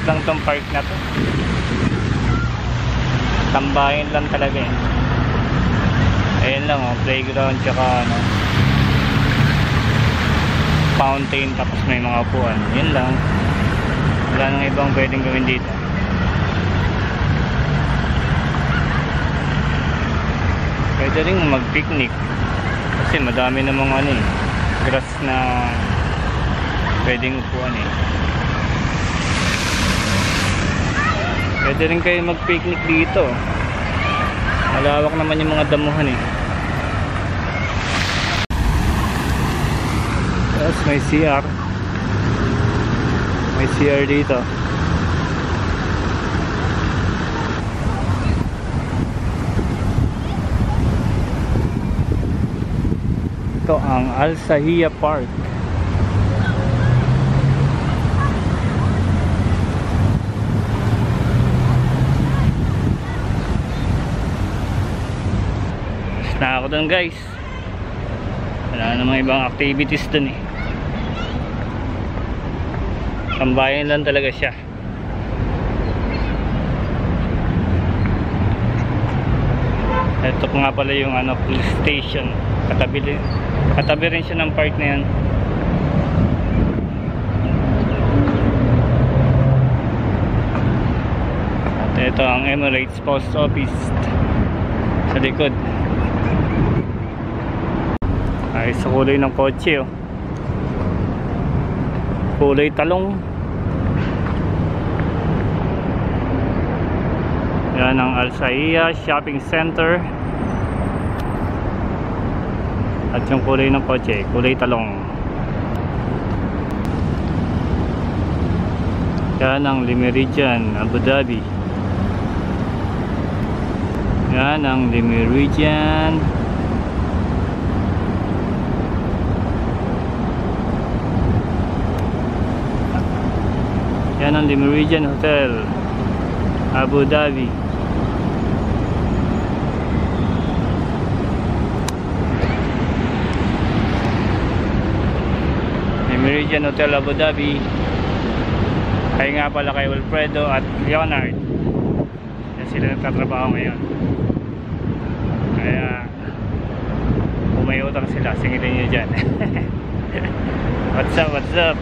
maliit lang tong park na to. Tambahin lang talaga eh. Ayan lang oh, playground tsaka ano, fountain, tapos may mga upuan. Yun lang. Wala nang ibang pwedeng gawin dito. Pwede rin mag-picnic kasi madami namang ano eh, grass na pwedeng upuan eh. Pwede rin kayo mag-picnic dito. Malawak naman yung mga damuhan eh. Tapos may CR. May CR dito. Ito ang Al Sahia Park. Na ako dun guys. Wala namang ibang activities dun eh. Tambayan lang talaga siya. Ito po nga pala yung ano, police station. Katabi rin siya ng park na yan. At ito ang Emirates Post Office sa likod. Ay, sa kulay ng kotse oh. Kulay talong. Yan ang Al Sahia Shopping Center. At yung kulay ng kotse, kulay talong. Yan ang Le Méridien, Abu Dhabi. Yan ang Le Méridien. Yan ang Le Méridien Hotel, Abu Dhabi. Le Méridien Hotel, Abu Dhabi. Kaya nga pala kay Wilfredo at Leonard. Yan sila nagtatrabaho ngayon. Kaya kung may utang sila, singilin nyo dyan. What's up, what's up?